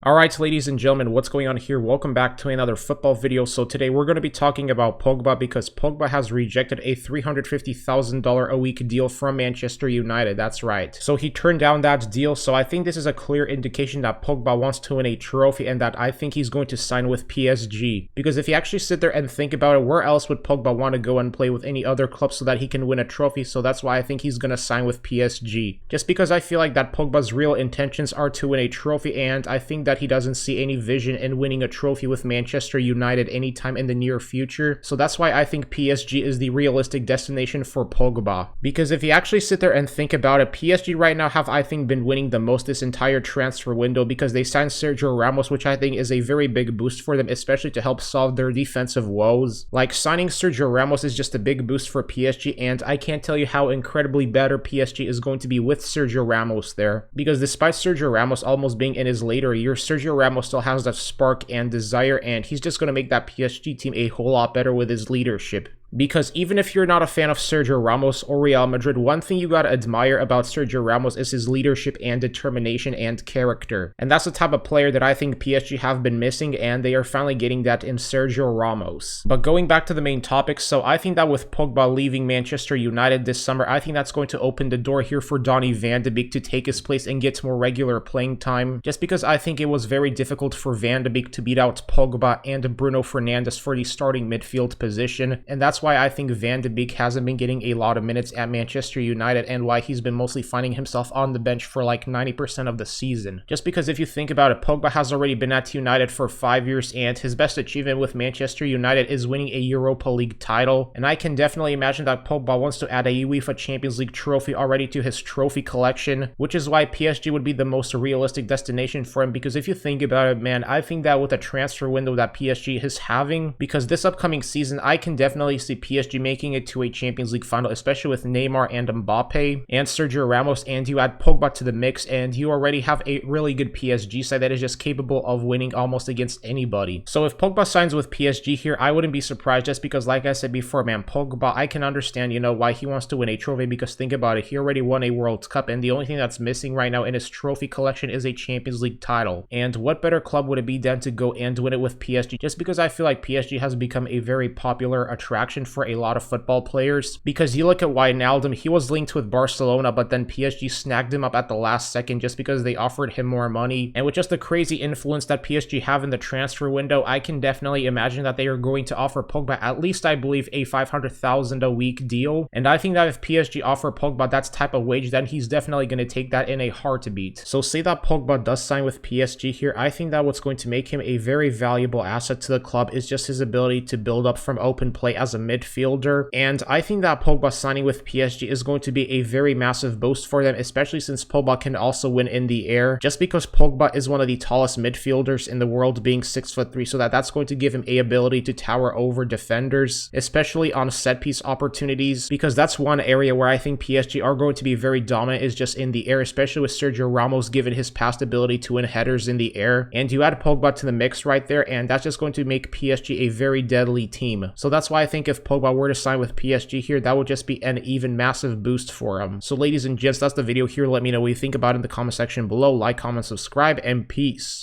Alright, ladies and gentlemen, what's going on here? Welcome back to another football video. So today we're going to be talking about Pogba because Pogba has rejected a $350,000 a week deal from Manchester United. That's right. So he turned down that deal. So I think this is a clear indication that Pogba wants to win a trophy and that I think he's going to sign with PSG. Because if you actually sit there and think about it, where else would Pogba want to go and play with any other club so that he can win a trophy? So that's why I think he's going to sign with PSG. Just because I feel like that Pogba's real intentions are to win a trophy, and I think that he doesn't see any vision in winning a trophy with Manchester United anytime in the near future. So that's why I think PSG is the realistic destination for Pogba. Because if you actually sit there and think about it, PSG right now have, I think, been winning the most this entire transfer window because they signed Sergio Ramos, which I think is a very big boost for them, especially to help solve their defensive woes. Like, signing Sergio Ramos is just a big boost for PSG, and I can't tell you how incredibly better PSG is going to be with Sergio Ramos there. Because despite Sergio Ramos almost being in his later years, Sergio Ramos still has that spark and desire, and he's just going to make that PSG team a whole lot better with his leadership. Because even if you're not a fan of Sergio Ramos or Real Madrid, one thing you gotta admire about Sergio Ramos is his leadership and determination and character. And that's the type of player that I think PSG have been missing, and they are finally getting that in Sergio Ramos. But going back to the main topic, so I think that with Pogba leaving Manchester United this summer, I think that's going to open the door here for Donny van de Beek to take his place and get more regular playing time. Just because I think it was very difficult for Van de Beek to beat out Pogba and Bruno Fernandes for the starting midfield position, and that's why I think Van de Beek hasn't been getting a lot of minutes at Manchester United, and why he's been mostly finding himself on the bench for like 90% of the season. Just because if you think about it, Pogba has already been at United for 5 years, and his best achievement with Manchester United is winning a Europa League title, and I can definitely imagine that Pogba wants to add a UEFA Champions League trophy already to his trophy collection, which is why PSG would be the most realistic destination for him. Because if you think about it, man, I think that with the transfer window that PSG is having, because this upcoming season, I can definitely see PSG making it to a Champions League final, especially with Neymar and Mbappe and Sergio Ramos, and you add Pogba to the mix, and you already have a really good PSG side that is just capable of winning almost against anybody. So if Pogba signs with PSG here, I wouldn't be surprised, just because like I said before, man, Pogba, I can understand, why he wants to win a trophy, because think about it, he already won a World Cup, and the only thing that's missing right now in his trophy collection is a Champions League title. And what better club would it be than to go and win it with PSG? Just because I feel like PSG has become a very popular attraction for a lot of football players, because you look at Wijnaldum, he was linked with Barcelona, but then PSG snagged him up at the last second just because they offered him more money. And with just the crazy influence that PSG have in the transfer window, I can definitely imagine that they are going to offer Pogba at least, I believe, a $500,000 a week deal. And I think that if PSG offer Pogba that type of wage, then he's definitely going to take that in a heartbeat. So say that Pogba does sign with PSG here, I think that what's going to make him a very valuable asset to the club is just his ability to build up from open play as a midfielder. And I think that Pogba signing with PSG is going to be a very massive boost for them, especially since Pogba can also win in the air, just because Pogba is one of the tallest midfielders in the world, being 6'3", so that's going to give him a ability to tower over defenders, especially on set piece opportunities, because that's one area where I think PSG are going to be very dominant, is just in the air, especially with Sergio Ramos given his past ability to win headers in the air. And you add Pogba to the mix right there, and that's just going to make PSG a very deadly team. So that's why I think if Pogba were to sign with PSG here, that would just be an even massive boost for him. So ladies and gents, that's the video here. Let me know what you think about it in the comment section below. Like, comment, subscribe, and peace.